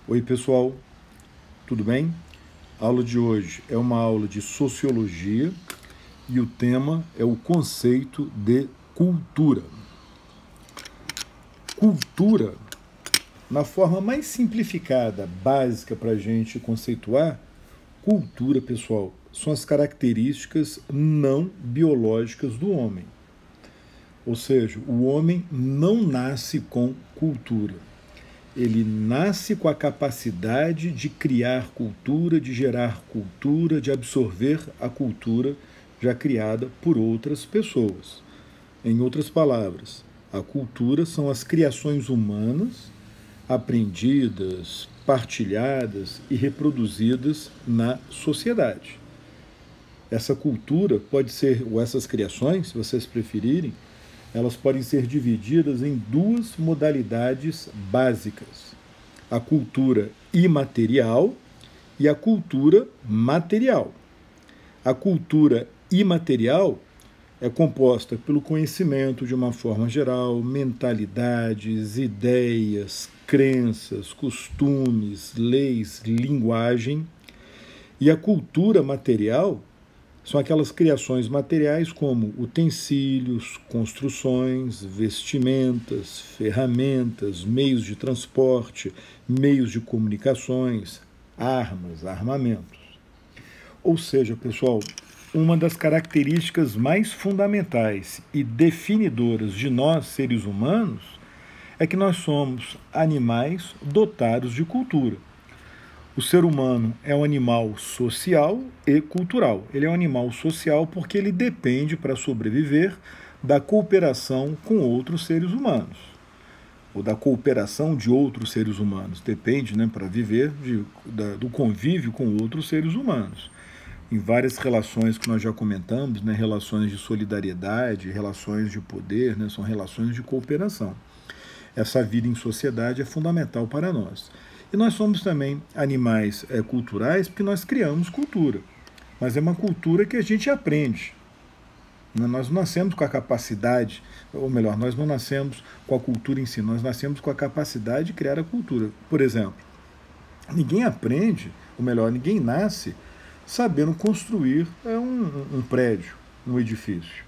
Oi, pessoal, tudo bem? A aula de hoje é uma aula de sociologia e o tema é o conceito de cultura. Cultura, na forma mais simplificada, básica para a gente conceituar, cultura, pessoal, são as características não biológicas do homem. Ou seja, o homem não nasce com cultura. Ele nasce com a capacidade de criar cultura, de gerar cultura, de absorver a cultura já criada por outras pessoas. Em outras palavras, a cultura são as criações humanas aprendidas, partilhadas e reproduzidas na sociedade. Essa cultura pode ser, ou essas criações, se vocês preferirem, elas podem ser divididas em duas modalidades básicas: a cultura imaterial e a cultura material. A cultura imaterial é composta pelo conhecimento de uma forma geral, mentalidades, ideias, crenças, costumes, leis, linguagem. E a cultura material são aquelas criações materiais como utensílios, construções, vestimentas, ferramentas, meios de transporte, meios de comunicações, armas, armamentos. Ou seja, pessoal, uma das características mais fundamentais e definidoras de nós, seres humanos, é que nós somos animais dotados de cultura. O ser humano é um animal social e cultural. Ele é um animal social porque ele depende, para sobreviver, da cooperação com outros seres humanos, ou da cooperação de outros seres humanos. Depende, para viver, do convívio com outros seres humanos. Em várias relações que nós já comentamos, relações de solidariedade, relações de poder, são relações de cooperação. Essa vida em sociedade é fundamental para nós. E nós somos também animais culturais porque nós criamos cultura. Mas é uma cultura que a gente aprende. Nós não nascemos com a capacidade, ou melhor, nós não nascemos com a cultura em si, nós nascemos com a capacidade de criar a cultura. Por exemplo, ninguém aprende, ou melhor, ninguém nasce sabendo construir um prédio, um edifício.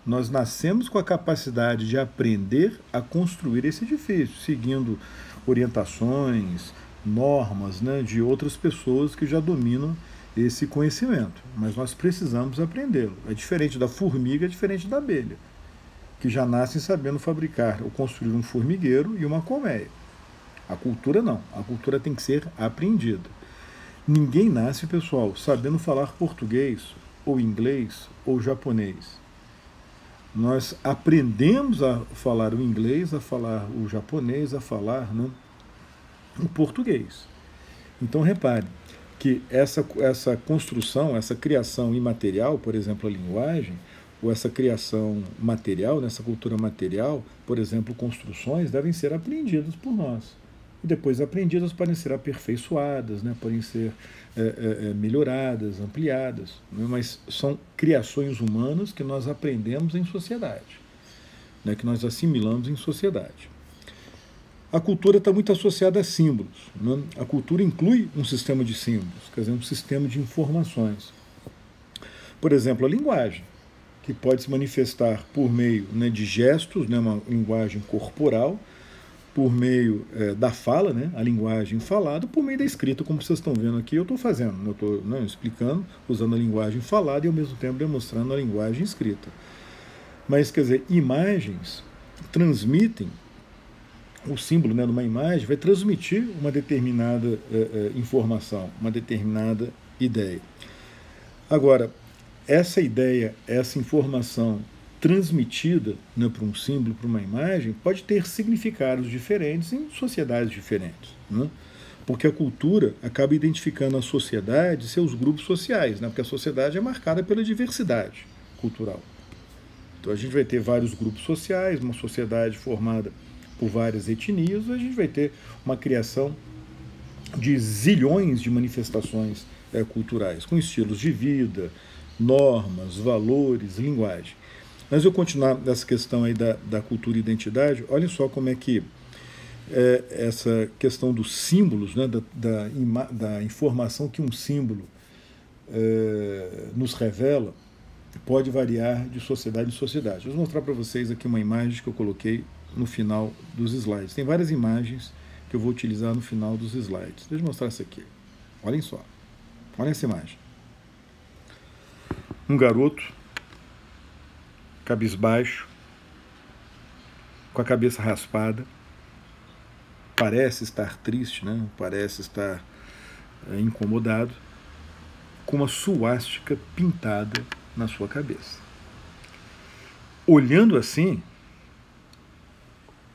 Nós nascemos com a capacidade de aprender a construir esse edifício, seguindo orientações, normas de outras pessoas que já dominam esse conhecimento. Mas nós precisamos aprendê-lo. É diferente da formiga, é diferente da abelha, que já nascem sabendo fabricar ou construir um formigueiro e uma colmeia. A cultura não. A cultura tem que ser aprendida. Ninguém nasce, pessoal, sabendo falar português, ou inglês, ou japonês. Nós aprendemos a falar o inglês, a falar o japonês, a falar o português. Então, repare que essa construção, essa criação imaterial, por exemplo, a linguagem, ou essa criação material, nessa cultura material, por exemplo, construções, devem ser aprendidas por nós. E depois aprendidas podem ser aperfeiçoadas, podem ser melhoradas, ampliadas, mas são criações humanas que nós aprendemos em sociedade, que nós assimilamos em sociedade. A cultura está muito associada a símbolos. A cultura inclui um sistema de símbolos, quer dizer, um sistema de informações. Por exemplo, a linguagem, que pode se manifestar por meio de gestos, uma linguagem corporal, por meio da fala, a linguagem falada, por meio da escrita, como vocês estão vendo aqui, eu estou fazendo, eu estou explicando, usando a linguagem falada e ao mesmo tempo demonstrando a linguagem escrita. Mas, quer dizer, imagens transmitem, o símbolo de uma imagem vai transmitir uma determinada informação, uma determinada ideia. Agora, essa ideia, essa informação transmitida para um símbolo, para uma imagem, pode ter significados diferentes em sociedades diferentes. Porque a cultura acaba identificando a sociedade e seus grupos sociais, porque a sociedade é marcada pela diversidade cultural. Então a gente vai ter vários grupos sociais, uma sociedade formada por várias etnias, a gente vai ter uma criação de zilhões de manifestações culturais, com estilos de vida, normas, valores, linguagem. Mas eu continuar nessa questão aí da cultura e identidade, olha só como é que essa questão dos símbolos, né, da informação que um símbolo nos revela, pode variar de sociedade em sociedade. Eu vou mostrar para vocês aqui uma imagem que eu coloquei no final dos slides. Tem várias imagens que eu vou utilizar no final dos slides. Deixa eu mostrar essa aqui. Olhem só. Olha essa imagem. Um garoto, cabisbaixo, com a cabeça raspada, parece estar triste, né? Parece estar incomodado, com uma suástica pintada na sua cabeça. Olhando assim,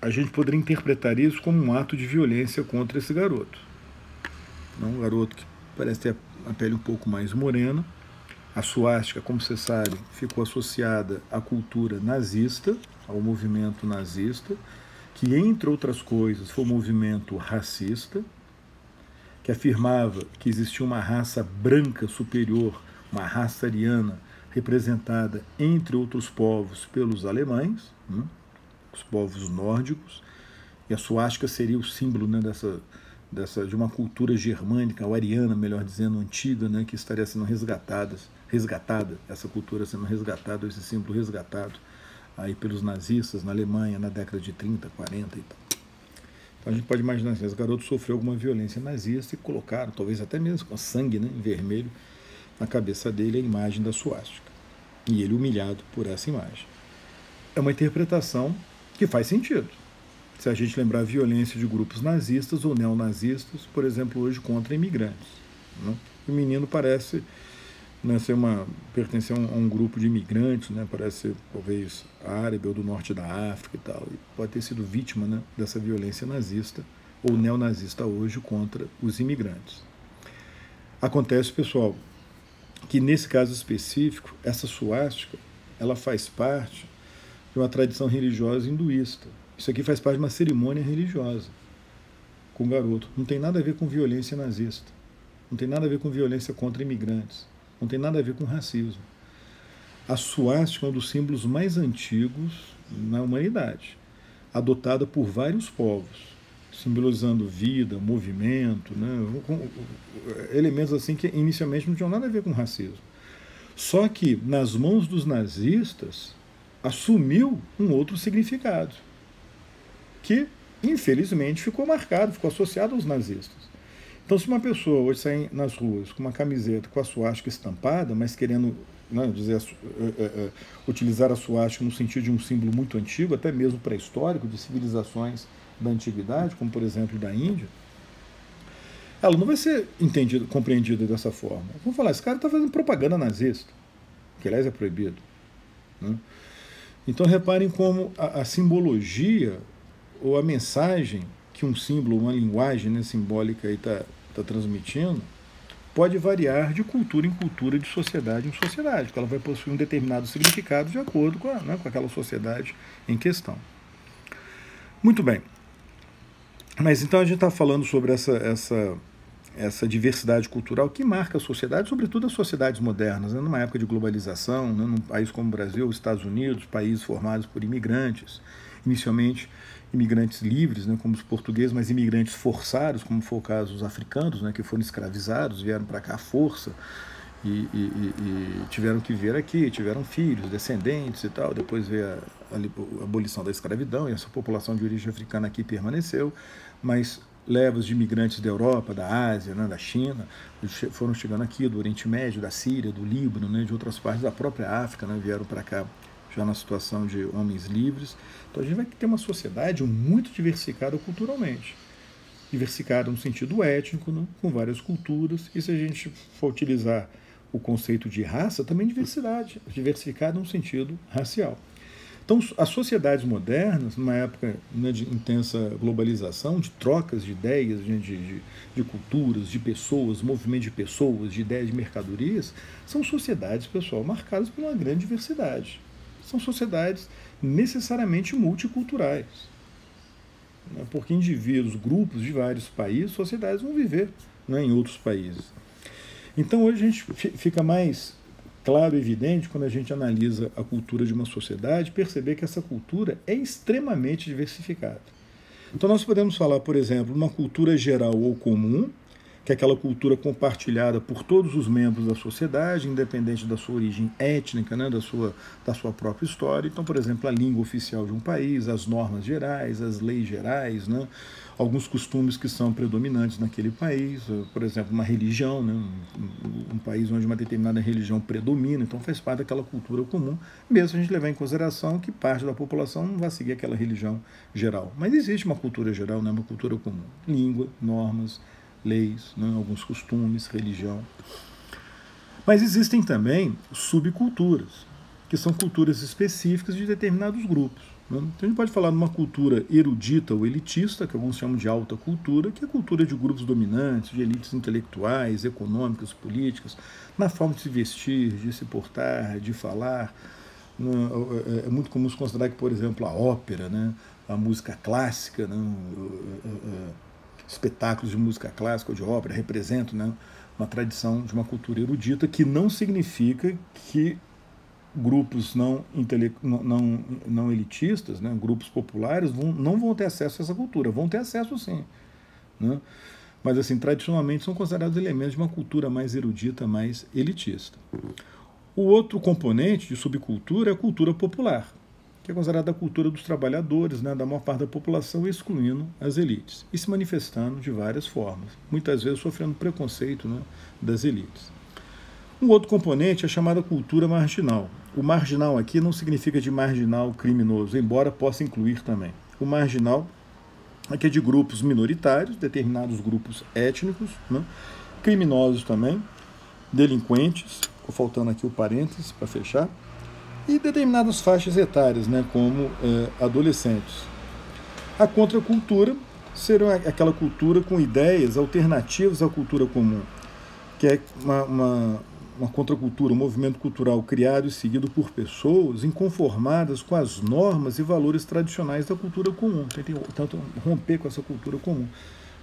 a gente poderia interpretar isso como um ato de violência contra esse garoto. Um garoto que parece ter a pele um pouco mais morena. A suástica, como você sabe, ficou associada à cultura nazista, ao movimento nazista, que, entre outras coisas, foi um movimento racista, que afirmava que existia uma raça branca superior, uma raça ariana, representada, entre outros povos, pelos alemães, os povos nórdicos, e a suástica seria o símbolo, né, de uma cultura germânica, ou ariana, melhor dizendo, antiga, né, que estaria sendo resgatada, essa cultura sendo resgatada, esse símbolo resgatado aí pelos nazistas na Alemanha na década de 30, 40 e tal. Então a gente pode imaginar assim, esse garoto sofreu alguma violência nazista e colocaram, talvez até mesmo com sangue, né, em vermelho, na cabeça dele a imagem da suástica. E ele humilhado por essa imagem. É uma interpretação que faz sentido. Se a gente lembrar a violência de grupos nazistas ou neonazistas, por exemplo, hoje contra imigrantes. Né? O menino parece, né, pertencer a um grupo de imigrantes, né, parece ser talvez árabe ou do norte da África e tal, e pode ter sido vítima, né, dessa violência nazista ou neonazista hoje contra os imigrantes. Acontece, pessoal, que nesse caso específico, essa suástica, ela faz parte de uma tradição religiosa hinduísta. Isso aqui faz parte de uma cerimônia religiosa com o garoto. Não tem nada a ver com violência nazista. Não tem nada a ver com violência contra imigrantes. Não tem nada a ver com racismo. A suástica é um dos símbolos mais antigos na humanidade, adotada por vários povos, simbolizando vida, movimento, né, elementos assim que inicialmente não tinham nada a ver com racismo. Só que nas mãos dos nazistas assumiu um outro significado, que infelizmente ficou marcado, ficou associado aos nazistas. Então, se uma pessoa hoje sai nas ruas com uma camiseta com a suástica estampada, mas querendo, né, utilizar a suástica no sentido de um símbolo muito antigo, até mesmo pré-histórico, de civilizações da antiguidade, como por exemplo da Índia, ela não vai ser compreendida dessa forma. Vamos falar, esse cara está fazendo propaganda nazista, que aliás é proibido. Né? Então reparem como a simbologia ou a mensagem que um símbolo, uma linguagem, né, simbólica está transmitindo, pode variar de cultura em cultura, de sociedade em sociedade, porque ela vai possuir um determinado significado de acordo com aquela sociedade em questão. Muito bem. Mas então a gente está falando sobre essa diversidade cultural que marca a sociedade, sobretudo as sociedades modernas, né, numa época de globalização, né, num país como o Brasil, os Estados Unidos, países formados por imigrantes, inicialmente imigrantes livres, né, como os portugueses, mas imigrantes forçados, como foi o caso dos africanos, né, que foram escravizados, vieram para cá à força e tiveram que vir aqui, tiveram filhos, descendentes e tal, depois veio a abolição da escravidão e essa população de origem africana aqui permaneceu, mas levas de imigrantes da Europa, da Ásia, né, da China, foram chegando aqui, do Oriente Médio, da Síria, do Líbano, né, de outras partes da própria África, né, vieram para cá já na situação de homens livres. Então a gente vai ter uma sociedade muito diversificada culturalmente. Diversificada no sentido étnico, né, com várias culturas, e se a gente for utilizar o conceito de raça, também diversidade, diversificada no sentido racial. Então, as sociedades modernas, numa época, né, de intensa globalização, de trocas de ideias, de culturas, de pessoas, movimento de pessoas, de ideias de mercadorias, são sociedades, pessoal, marcadas por uma grande diversidade. São sociedades necessariamente multiculturais, né, porque indivíduos, grupos de vários países, sociedades vão viver, né, em outros países. Então, hoje a gente fica mais claro e evidente, quando a gente analisa a cultura de uma sociedade, perceber que essa cultura é extremamente diversificada. Então nós podemos falar, por exemplo, uma cultura geral ou comum, que é aquela cultura compartilhada por todos os membros da sociedade, independente da sua origem étnica, né, da sua própria história. Então, por exemplo, a língua oficial de um país, as normas gerais, as leis gerais, né, alguns costumes que são predominantes naquele país, por exemplo, uma religião, né, um país onde uma determinada religião predomina, então faz parte daquela cultura comum, mesmo se a gente levar em consideração que parte da população não vai seguir aquela religião geral. Mas existe uma cultura geral, né, uma cultura comum. Língua, normas, leis, né, alguns costumes, religião. Mas existem também subculturas, que são culturas específicas de determinados grupos. Né? Então a gente pode falar de uma cultura erudita ou elitista, que alguns chamam de alta cultura, que é a cultura de grupos dominantes, de elites intelectuais, econômicas, políticas, na forma de se vestir, de se portar, de falar. É muito comum se considerar que, por exemplo, a ópera, né, a música clássica, né, espetáculos de música clássica ou de ópera representam, né, uma tradição de uma cultura erudita, que não significa que grupos não elitistas, né, grupos populares, não vão ter acesso a essa cultura. Vão ter acesso sim. Né? Mas, assim, tradicionalmente são considerados elementos de uma cultura mais erudita, mais elitista. O outro componente de subcultura é a cultura popular, que é considerada a cultura dos trabalhadores, né, da maior parte da população, excluindo as elites, e se manifestando de várias formas, muitas vezes sofrendo preconceito, né, das elites. Um outro componente é a chamada cultura marginal. O marginal aqui não significa de marginal criminoso, embora possa incluir também. O marginal aqui é de grupos minoritários, determinados grupos étnicos, né, criminosos também, delinquentes, ficou faltando aqui o parênteses para fechar, e determinadas faixas etárias, né, como adolescentes. A contracultura será aquela cultura com ideias alternativas à cultura comum, que é uma contracultura, um movimento cultural criado e seguido por pessoas inconformadas com as normas e valores tradicionais da cultura comum. Tanto romper com essa cultura comum.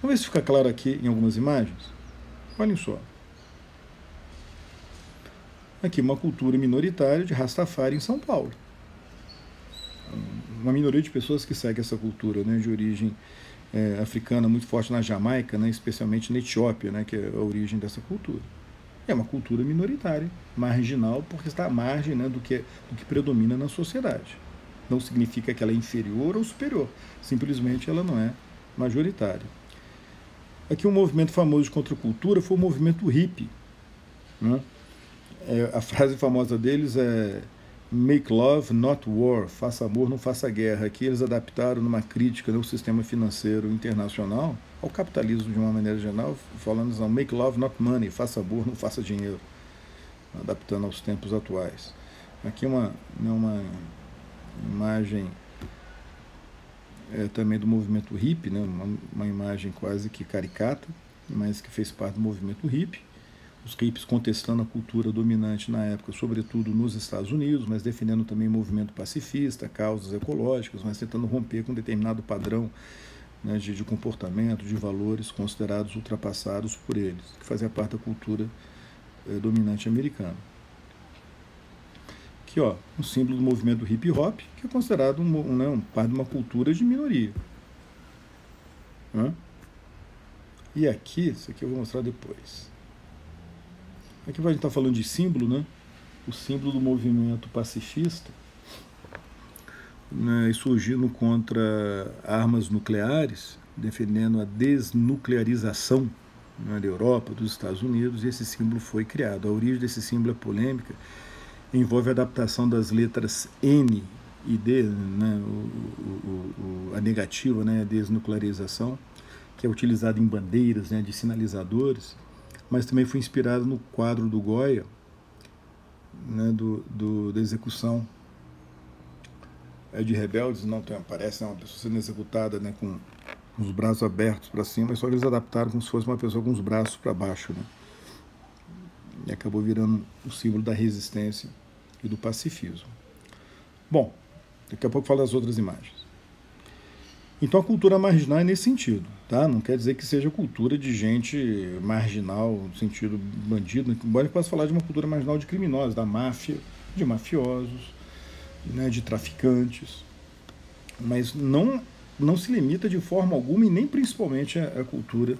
Vamos ver se fica claro aqui em algumas imagens. Olhem só. Aqui uma cultura minoritária de Rastafari em São Paulo. Uma minoria de pessoas que segue essa cultura, né, de origem africana muito forte na Jamaica, né, especialmente na Etiópia, né, que é a origem dessa cultura. É uma cultura minoritária, marginal, porque está à margem, né, do que predomina na sociedade. Não significa que ela é inferior ou superior, simplesmente ela não é majoritária. Aqui um movimento famoso de contracultura foi o movimento hippie. Né? A frase famosa deles é "Make love, not war", faça amor, não faça guerra. Aqui eles adaptaram numa crítica ao sistema financeiro internacional, ao capitalismo de uma maneira geral, falando assim, "Make love, not money", faça amor, não faça dinheiro, adaptando aos tempos atuais. Aqui uma imagem também do movimento hippie, né, uma imagem quase que caricata, mas que fez parte do movimento hippie. Os hippies contestando a cultura dominante na época, sobretudo nos Estados Unidos, mas defendendo também movimento pacifista, causas ecológicas, mas tentando romper com um determinado padrão, né, de comportamento, de valores considerados ultrapassados por eles, que fazia parte da cultura dominante americana. Aqui, ó, um símbolo do movimento hip hop, que é considerado parte de uma cultura de minoria. E aqui, isso aqui eu vou mostrar depois. Aqui a gente está falando de símbolo, né? O símbolo do movimento pacifista, né, surgindo contra armas nucleares, defendendo a desnuclearização, né, da Europa, dos Estados Unidos, e esse símbolo foi criado. A origem desse símbolo é polêmica, envolve a adaptação das letras N e D, né, a negativa, né, a desnuclearização, que é utilizada em bandeiras, né, de sinalizadores, mas também foi inspirado no quadro do Goya, né, da execução de rebeldes. Não parece uma pessoa sendo executada, né, com os braços abertos para cima, só que eles adaptaram como se fosse uma pessoa com os braços para baixo, né, e acabou virando o símbolo da resistência e do pacifismo. Bom, daqui a pouco eu falo das outras imagens. Então a cultura marginal é nesse sentido, tá? Não quer dizer que seja cultura de gente marginal, no sentido bandido, embora a gente possa falar de uma cultura marginal de criminosos, da máfia, de mafiosos, né, de traficantes, mas não não se limita de forma alguma e nem principalmente à cultura,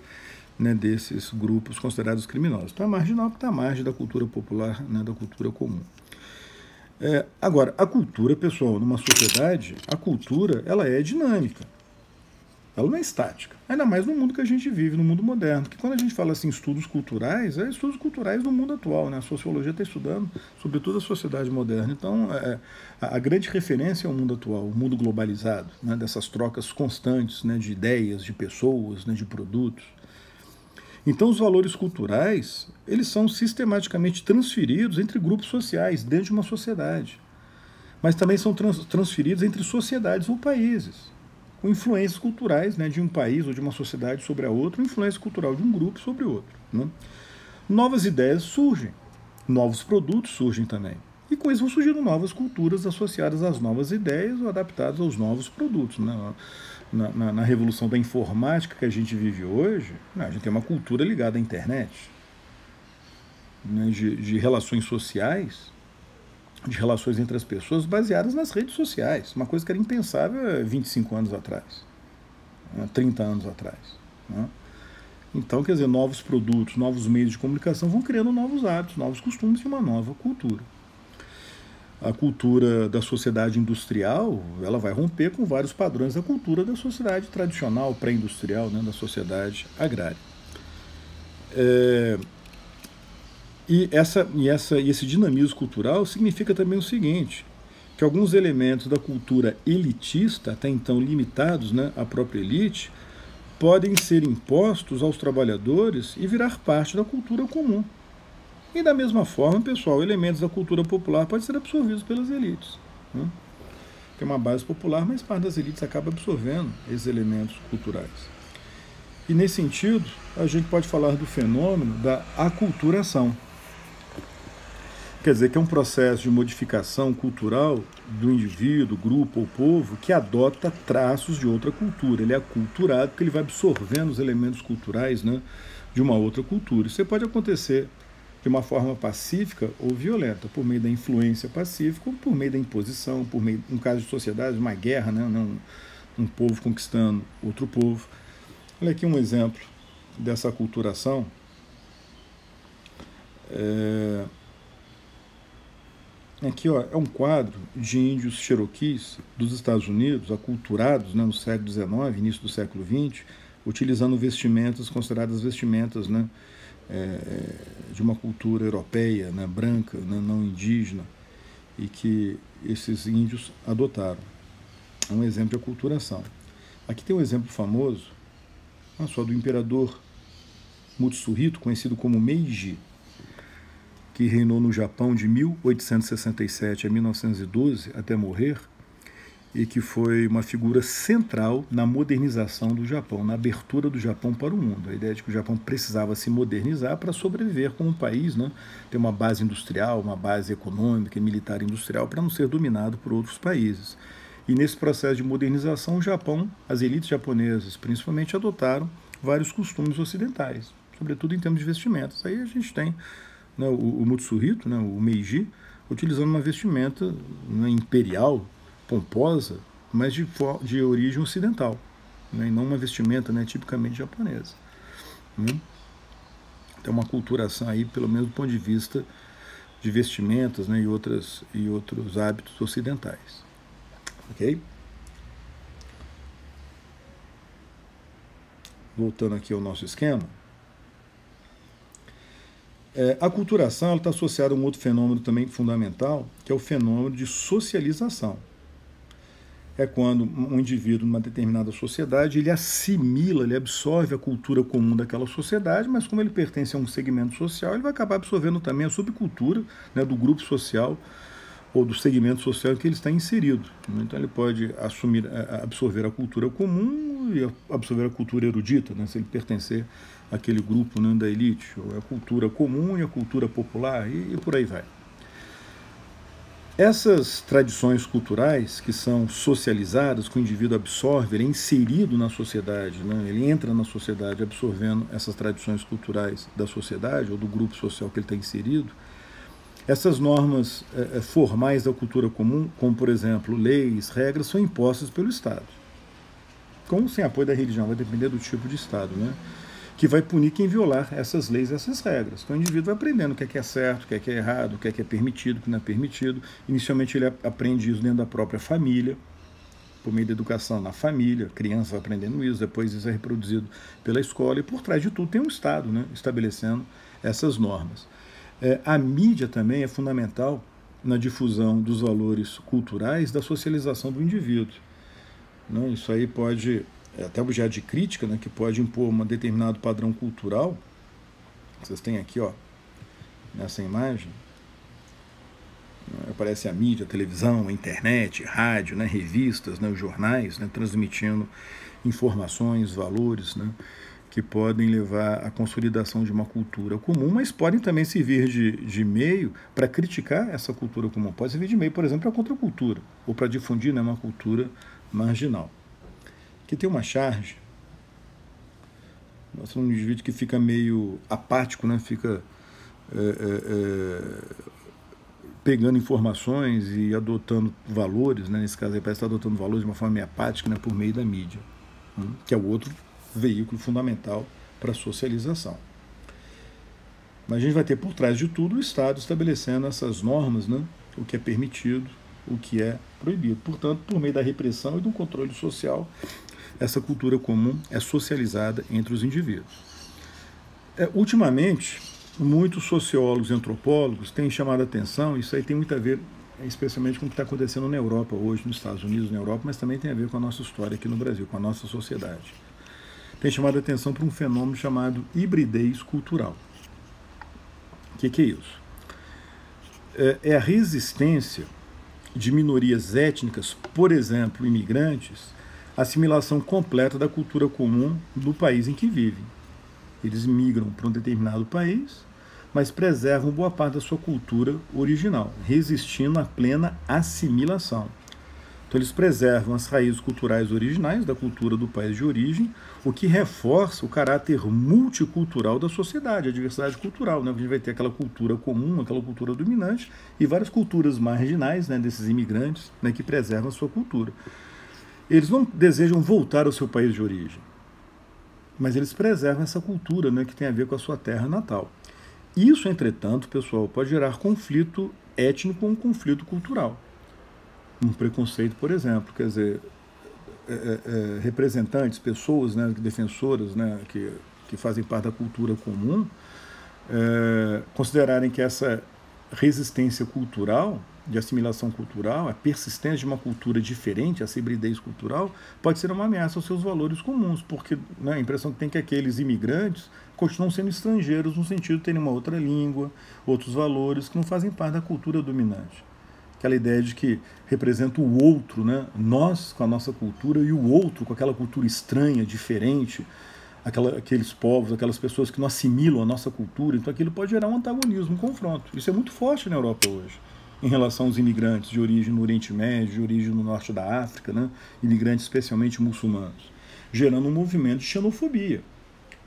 né, desses grupos considerados criminosos. Então é marginal porque está à margem da cultura popular, né, da cultura comum. Agora, a cultura, pessoal, numa sociedade, a cultura ela é dinâmica. Ela não é estática. Ainda mais no mundo que a gente vive, no mundo moderno. Porque quando a gente fala assim, estudos culturais, é estudos culturais do mundo atual. Né? A sociologia está estudando, sobretudo, a sociedade moderna. Então, a grande referência é o mundo atual, o mundo globalizado, né? Dessas trocas constantes, né? De ideias, de pessoas, né? De produtos. Então, os valores culturais, eles são sistematicamente transferidos entre grupos sociais, dentro de uma sociedade. Mas também são transferidos entre sociedades ou países, com influências culturais, né, de um país ou de uma sociedade sobre a outra, influência cultural de um grupo sobre o outro. Né? Novas ideias surgem, novos produtos surgem também. E com isso vão surgindo novas culturas associadas às novas ideias ou adaptadas aos novos produtos. Né? Na revolução da informática que a gente vive hoje, né, a gente tem uma cultura ligada à internet, né, de relações sociais, de relações entre as pessoas baseadas nas redes sociais, uma coisa que era impensável 25 anos atrás, 30 anos atrás. Né? Então, quer dizer, novos produtos, novos meios de comunicação vão criando novos hábitos, novos costumes e uma nova cultura. A cultura da sociedade industrial, ela vai romper com vários padrões da cultura da sociedade tradicional, pré-industrial, né, da sociedade agrária. E esse dinamismo cultural significa também o seguinte, que alguns elementos da cultura elitista, até então limitados, né, à própria elite, podem ser impostos aos trabalhadores e virar parte da cultura comum. E da mesma forma, pessoal, elementos da cultura popular podem ser absorvidos pelas elites. Né? Tem uma base popular, mas parte das elites acaba absorvendo esses elementos culturais. E nesse sentido, a gente pode falar do fenômeno da aculturação. Quer dizer, que é um processo de modificação cultural do indivíduo, grupo ou povo que adota traços de outra cultura. Ele é aculturado porque ele vai absorvendo os elementos culturais, né, de uma outra cultura. Isso pode acontecer de uma forma pacífica ou violenta, por meio da influência pacífica ou por meio da imposição, por meio, no caso de sociedade, uma guerra, né, um povo conquistando outro povo. Olha aqui um exemplo dessa aculturação. Aqui, ó, é um quadro de índios cherokees dos Estados Unidos, aculturados, né, no século XIX, início do século XX, utilizando vestimentas consideradas vestimentas, né, de uma cultura europeia, né, branca, né, não indígena, e que esses índios adotaram. É um exemplo de aculturação. Aqui tem um exemplo famoso, só do imperador Mutsuhito, conhecido como Meiji, que reinou no Japão de 1867 a 1912, até morrer, e que foi uma figura central na modernização do Japão, na abertura do Japão para o mundo. A ideia de que o Japão precisava se modernizar para sobreviver como um país, né? Ter uma base industrial, uma base econômica e militar industrial para não ser dominado por outros países. E nesse processo de modernização, o Japão, as elites japonesas principalmente, adotaram vários costumes ocidentais, sobretudo em termos de vestimentas. Aí a gente tem, né, o Mutsuhito, né, o Meiji, utilizando uma vestimenta, né, imperial, pomposa, mas de origem ocidental, né, e não uma vestimenta, né, tipicamente japonesa. Tem uma culturação aí, pelo menos do ponto de vista de vestimentas, né, e outros hábitos ocidentais. Ok? Voltando aqui ao nosso esquema, a aculturação está associada a um outro fenômeno também fundamental, que é o fenômeno de socialização. É quando um indivíduo numa determinada sociedade, ele assimila, ele absorve a cultura comum daquela sociedade, mas como ele pertence a um segmento social, ele vai acabar absorvendo também a subcultura, né, do grupo social ou do segmento social em que ele está inserido. Então ele pode absorver a cultura comum e absorver a cultura erudita, né, se ele pertencer àquele grupo, né, da elite, ou a cultura comum e a cultura popular, e por aí vai. Essas tradições culturais que são socializadas, que o indivíduo absorve, ele é inserido na sociedade, né? Ele entra na sociedade absorvendo essas tradições culturais da sociedade ou do grupo social que ele está inserido. Essas normas formais da cultura comum, como por exemplo leis, regras, são impostas pelo Estado. com ou sem apoio da religião, vai depender do tipo de Estado, né? Que vai punir quem violar essas leis, essas regras. Então o indivíduo vai aprendendo o que é certo, o que é errado, o que é permitido, o que não é permitido. Inicialmente ele aprende isso dentro da própria família, por meio da educação na família, a criança vai aprendendo isso, depois isso é reproduzido pela escola, e por trás de tudo tem um Estado, né, estabelecendo essas normas. A mídia também é fundamental na difusão dos valores culturais da socialização do indivíduo. Né? Isso aí pode, até objeto de crítica, né, que pode impor um determinado padrão cultural. Vocês têm aqui, ó, nessa imagem, aparece a mídia, a televisão, a internet, rádio, né, revistas, né, os jornais, né, transmitindo informações, valores, né, que podem levar à consolidação de uma cultura comum, mas podem também servir de meio para criticar essa cultura comum. Pode servir de meio, por exemplo, para a contracultura, ou para difundir, né, uma cultura marginal. Aqui tem uma charge, mostra um indivíduo que fica meio apático, né, fica pegando informações e adotando valores, né? Nesse caso aí parece estar adotando valores de uma forma meio apática, né? Por meio da mídia, que é o outro veículo fundamental para a socialização. Mas a gente vai ter por trás de tudo o Estado estabelecendo essas normas, né? O que é permitido, o que é proibido. Portanto, por meio da repressão e do controle social, essa cultura comum é socializada entre os indivíduos. Ultimamente, muitos sociólogos e antropólogos têm chamado a atenção, isso aí tem muito a ver, especialmente com o que está acontecendo na Europa hoje, nos Estados Unidos, na Europa, mas também tem a ver com a nossa história aqui no Brasil, com a nossa sociedade. Tem chamado a atenção para um fenômeno chamado hibridez cultural. O que é isso? É a resistência de minorias étnicas, por exemplo, imigrantes, à assimilação completa da cultura comum do país em que vivem. Eles migram para um determinado país, mas preservam boa parte da sua cultura original, resistindo à plena assimilação. Então eles preservam as raízes culturais originais da cultura do país de origem, o que reforça o caráter multicultural da sociedade, a diversidade cultural, né? A gente vai ter aquela cultura comum, aquela cultura dominante, e várias culturas marginais, né, desses imigrantes, né, que preservam a sua cultura. Eles não desejam voltar ao seu país de origem, mas eles preservam essa cultura, né, que tem a ver com a sua terra natal. Isso, entretanto, pessoal, pode gerar conflito étnico ou um conflito cultural. Um preconceito, por exemplo, quer dizer, representantes, pessoas, né, defensoras, né, que fazem parte da cultura comum, considerarem que essa resistência cultural, de assimilação cultural, a persistência de uma cultura diferente, essa hibridez cultural, pode ser uma ameaça aos seus valores comuns, porque, né, a impressão que tem que aqueles imigrantes continuam sendo estrangeiros no sentido de terem uma outra língua, outros valores que não fazem parte da cultura dominante. Aquela ideia de que representa o outro, né, nós com a nossa cultura e o outro com aquela cultura estranha, diferente, aqueles povos, aquelas pessoas que não assimilam a nossa cultura. Então aquilo pode gerar um antagonismo, um confronto. Isso é muito forte na Europa hoje, em relação aos imigrantes de origem no Oriente Médio, de origem no norte da África, né? Imigrantes especialmente muçulmanos, gerando um movimento de xenofobia.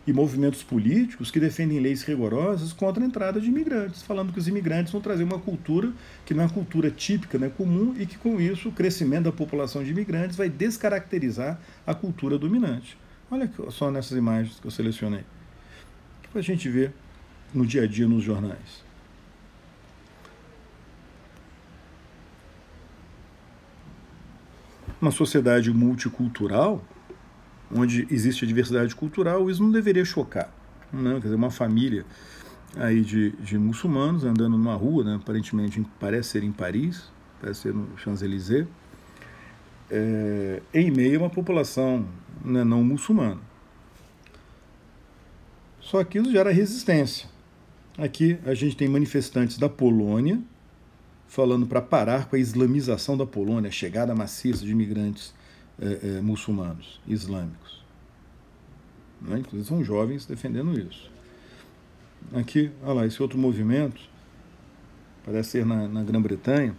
E movimentos políticos que defendem leis rigorosas contra a entrada de imigrantes, falando que os imigrantes vão trazer uma cultura que não é cultura típica, né, comum, e que com isso o crescimento da população de imigrantes vai descaracterizar a cultura dominante. Olha só nessas imagens que eu selecionei, para a gente ver no dia a dia nos jornais. Uma sociedade multicultural, onde existe a diversidade cultural, isso não deveria chocar. Não, quer dizer, uma família aí de muçulmanos andando numa rua, né, aparentemente parece ser em Paris, parece ser no Champs-Élysées, em meio a uma população, né, não muçulmana. Só que isso gera resistência. Aqui a gente tem manifestantes da Polônia falando para parar com a islamização da Polônia, a chegada maciça de imigrantes muçulmanos, islâmicos. Né? Inclusive são jovens defendendo isso. Aqui, olha lá, esse outro movimento, parece ser na Grã-Bretanha,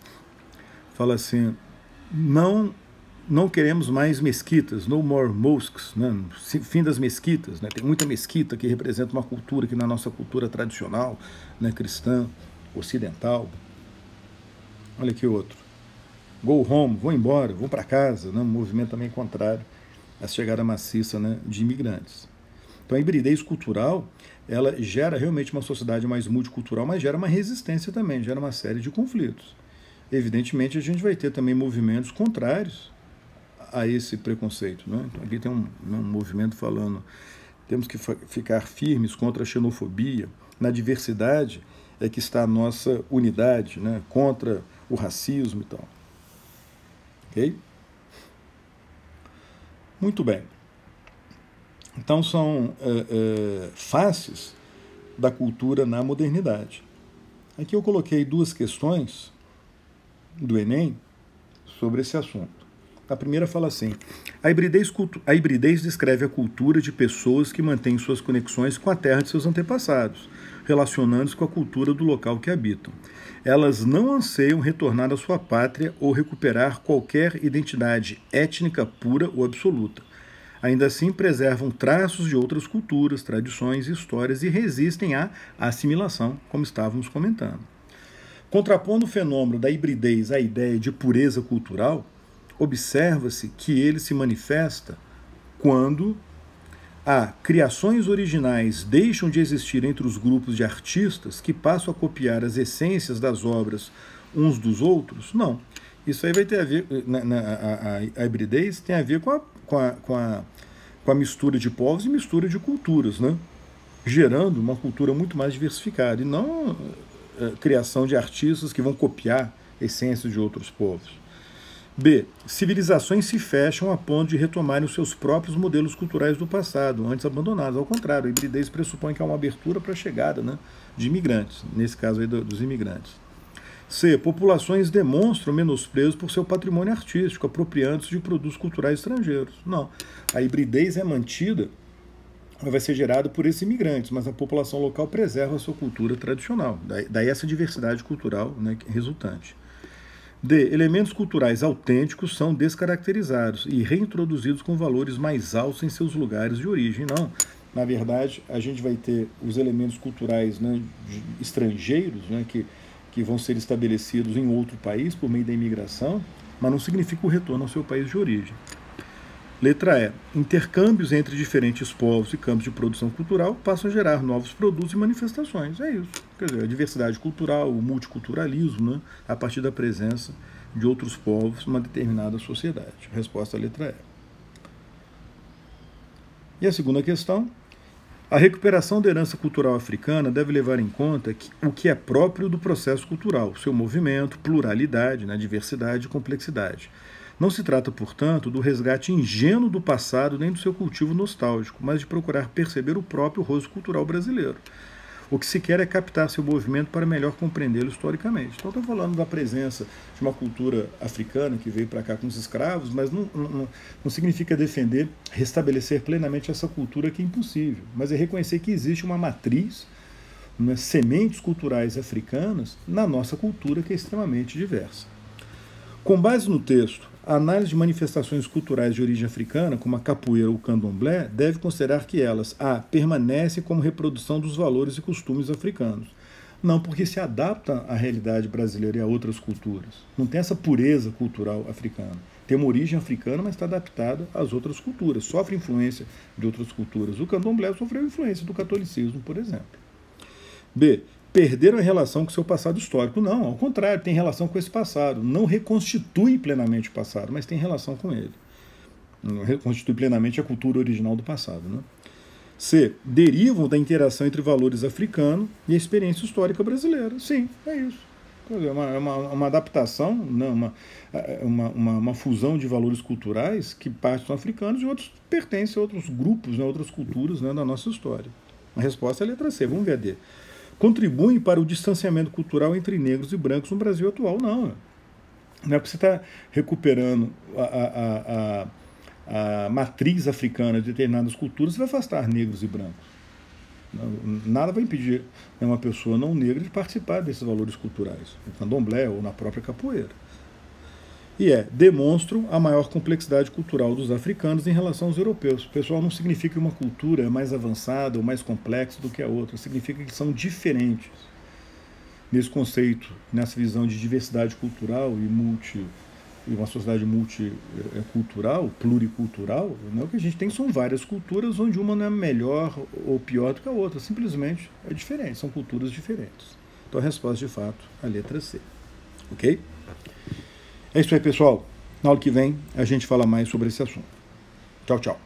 fala assim, não queremos mais mesquitas, no more mosques, né? Fim das mesquitas, né? Tem muita mesquita que representa uma cultura que na nossa cultura tradicional, né, cristã, ocidental. Olha aqui outro. Go home, vou embora, vou para casa, né? Um movimento também contrário a chegada maciça, né, de imigrantes. Então a hibridez cultural, ela gera realmente uma sociedade mais multicultural, mas gera uma resistência também, gera uma série de conflitos. Evidentemente a gente vai ter também movimentos contrários a esse preconceito, né? Então, aqui tem um movimento falando, temos que ficar firmes contra a xenofobia, na diversidade é que está a nossa unidade, né? Contra o racismo e tal. Ok? Muito bem. Então são faces da cultura na modernidade. Aqui eu coloquei duas questões do Enem sobre esse assunto. A primeira fala assim: a hibridez descreve a cultura de pessoas que mantêm suas conexões com a terra de seus antepassados, relacionando-se com a cultura do local que habitam. Elas não anseiam retornar à sua pátria ou recuperar qualquer identidade étnica pura ou absoluta. Ainda assim, preservam traços de outras culturas, tradições e histórias e resistem à assimilação, como estávamos comentando. Contrapondo o fenômeno da hibridez à ideia de pureza cultural, observa-se que ele se manifesta quando criações originais deixam de existir entre os grupos de artistas que passam a copiar as essências das obras uns dos outros. Não. Isso aí vai ter a ver, a hibridez tem a ver com a mistura de povos e mistura de culturas, né? Gerando uma cultura muito mais diversificada, e não criação de artistas que vão copiar essências de outros povos. B. Civilizações se fecham a ponto de retomarem os seus próprios modelos culturais do passado, antes abandonados. Ao contrário, a hibridez pressupõe que há uma abertura para a chegada, né, de imigrantes, nesse caso aí dos imigrantes. C. Populações demonstram menosprezo por seu patrimônio artístico, apropriando-se de produtos culturais estrangeiros. Não. A hibridez é mantida, vai ser gerada por esses imigrantes, mas a população local preserva a sua cultura tradicional. Daí essa diversidade cultural, né, resultante. D. Elementos culturais autênticos são descaracterizados e reintroduzidos com valores mais altos em seus lugares de origem. Não. Na verdade, a gente vai ter os elementos culturais, né, estrangeiros, né, que vão ser estabelecidos em outro país por meio da imigração, mas não significa o retorno ao seu país de origem. Letra E. Intercâmbios entre diferentes povos e campos de produção cultural passam a gerar novos produtos e manifestações. É isso. Quer dizer, a diversidade cultural, o multiculturalismo, né, a partir da presença de outros povos numa determinada sociedade. Resposta à letra E. E a segunda questão: a recuperação da herança cultural africana deve levar em conta o que é próprio do processo cultural, seu movimento, pluralidade, né, diversidade e complexidade. Não se trata, portanto, do resgate ingênuo do passado nem do seu cultivo nostálgico, mas de procurar perceber o próprio rosto cultural brasileiro. O que se quer é captar seu movimento para melhor compreendê-lo historicamente. Então, estou falando da presença de uma cultura africana que veio para cá com os escravos, mas não significa defender, restabelecer plenamente essa cultura, que é impossível, mas é reconhecer que existe uma matriz, umas sementes culturais africanas na nossa cultura, que é extremamente diversa. Com base no texto, a análise de manifestações culturais de origem africana, como a capoeira ou o candomblé, deve considerar que elas, permanecem como reprodução dos valores e costumes africanos. Não porque se adaptam à realidade brasileira e a outras culturas. Não tem essa pureza cultural africana. Tem uma origem africana, mas está adaptada às outras culturas. Sofre influência de outras culturas. O candomblé sofreu influência do catolicismo, por exemplo. B. Perderam a relação com o seu passado histórico. Não, ao contrário, tem relação com esse passado. Não reconstitui plenamente o passado, mas tem relação com ele. Não reconstitui plenamente a cultura original do passado, né? C. Derivam da interação entre valores africanos e a experiência histórica brasileira. Sim, é isso. É uma adaptação, né? uma fusão de valores culturais que partes são africanos e outros pertencem a outros grupos, né? Outras culturas, né? Da nossa história. A resposta é a letra C. Vamos ver a D. Contribuem para o distanciamento cultural entre negros e brancos no Brasil atual. Não é porque você está recuperando a matriz africana de determinadas culturas, você vai afastar negros e brancos. Nada vai impedir uma pessoa não negra de participar desses valores culturais, no candomblé ou na própria capoeira. E demonstram a maior complexidade cultural dos africanos em relação aos europeus. Pessoal, não significa que uma cultura é mais avançada ou mais complexa do que a outra, significa que são diferentes. Nesse conceito, nessa visão de diversidade cultural e e uma sociedade multicultural, pluricultural, né, o que a gente tem são várias culturas onde uma não é melhor ou pior do que a outra, simplesmente é diferente, são culturas diferentes. Então a resposta, de fato, é a letra C. Ok? É isso aí, pessoal. Na aula que vem a gente fala mais sobre esse assunto. Tchau, tchau.